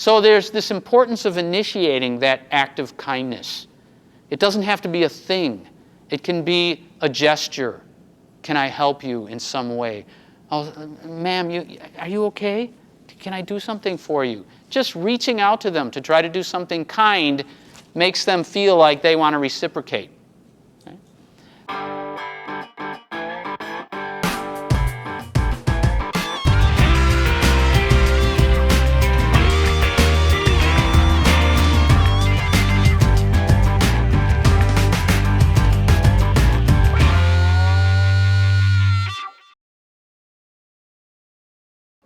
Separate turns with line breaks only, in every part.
So there's this importance of initiating that act of kindness. It doesn't have to be a thing. It can be a gesture. Can I help you in some way? Oh, ma'am, are you okay? Can I do something for you? Just reaching out to them to try to do something kind makes them feel like they want to reciprocate. Okay?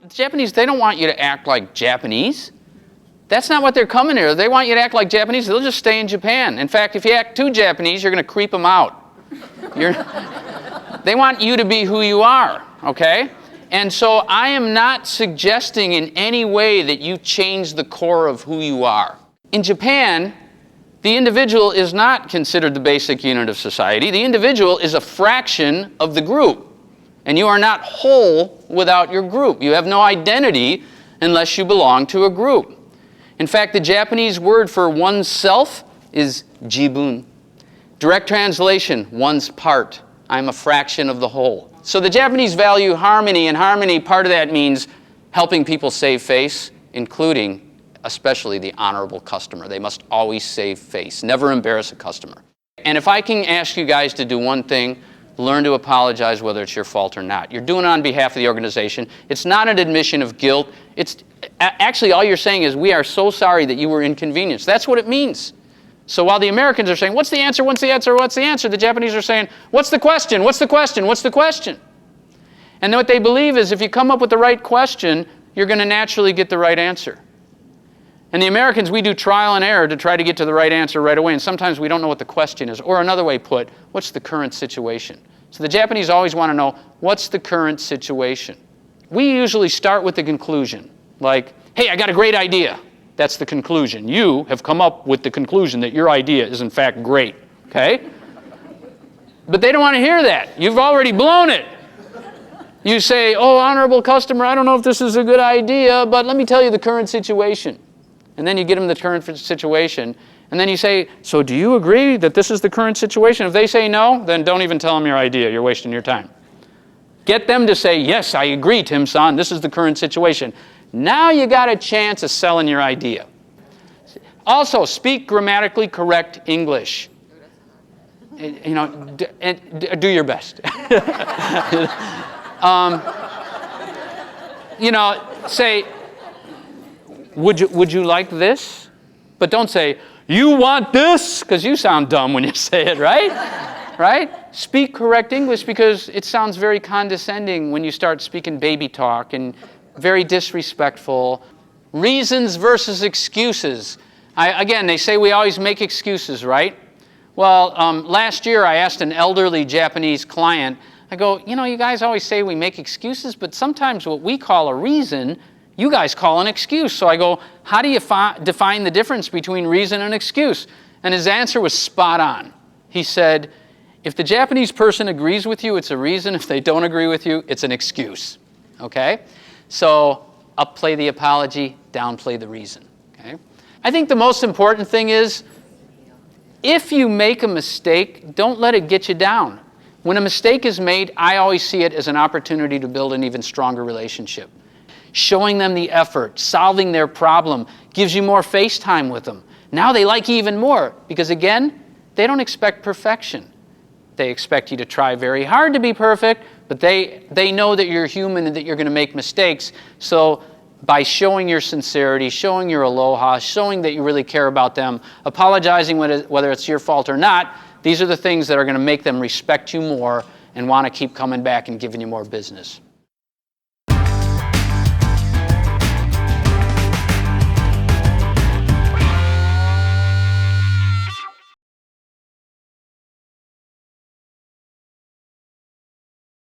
The Japanese, they don't want you to act like Japanese. That's not what they're coming here. They want you to act like Japanese. They'll just stay in Japan. In fact, if you act too Japanese, you're going to creep them out. They want you to be who you are, okay? And so I am not suggesting in any way that you change the core of who you are. In Japan, the individual is not considered the basic unit of society. The individual is a fraction of the group. And you are not whole without your group. You have no identity unless you belong to a group. In fact, the Japanese word for oneself is jibun. Direct translation, one's part. I'm a fraction of the whole. So the Japanese value harmony, and harmony, part of that means helping people save face, including, especially the honorable customer. They must always save face, never embarrass a customer. And if I can ask you guys to do one thing, learn to apologize whether it's your fault or not. You're doing it on behalf of the organization. It's not an admission of guilt. It's actually all you're saying is, we are so sorry that you were inconvenienced. That's what it means. So while the Americans are saying, what's the answer, what's the answer, what's the answer? The Japanese are saying, what's the question, what's the question, what's the question? And what they believe is if you come up with the right question, you're going to naturally get the right answer. And the Americans, we do trial and error to try to get to the right answer right away, and sometimes we don't know what the question is. Or another way put, what's the current situation? So the Japanese always want to know, what's the current situation? We usually start with the conclusion, like, hey, I got a great idea. That's the conclusion. You have come up with the conclusion that your idea is in fact great, okay? But they don't want to hear that. You've already blown it. You say, oh, honorable customer, I don't know if this is a good idea, but let me tell you the current situation. And then you get them the current situation, and then you say, so do you agree that this is the current situation? If they say no, then don't even tell them your idea. You're wasting your time. Get them to say, yes, I agree, Tim-san, this is the current situation. Now you got a chance of selling your idea. Also, speak grammatically correct English. You know, do your best. You know, say, would you like this? But don't say, you want this? Because you sound dumb when you say it, right? Right? Speak correct English, because it sounds very condescending when you start speaking baby talk and very disrespectful. Reasons versus excuses. Again, they say we always make excuses, right? Well, last year I asked an elderly Japanese client, I go, you know, you guys always say we make excuses, but sometimes what we call a reason, you guys call an excuse. So I go, how do you define the difference between reason and excuse? And his answer was spot on. He said, if the Japanese person agrees with you, it's a reason. If they don't agree with you, it's an excuse. Okay? So upplay the apology, downplay the reason. Okay? I think the most important thing is, if you make a mistake, don't let it get you down. When a mistake is made, I always see it as an opportunity to build an even stronger relationship. Showing them the effort, solving their problem, gives you more face time with them. Now they like you even more, because again, they don't expect perfection. They expect you to try very hard to be perfect, but they know that you're human and that you're going to make mistakes. So by showing your sincerity, showing your aloha, showing that you really care about them, apologizing whether it's your fault or not, these are the things that are going to make them respect you more and want to keep coming back and giving you more business.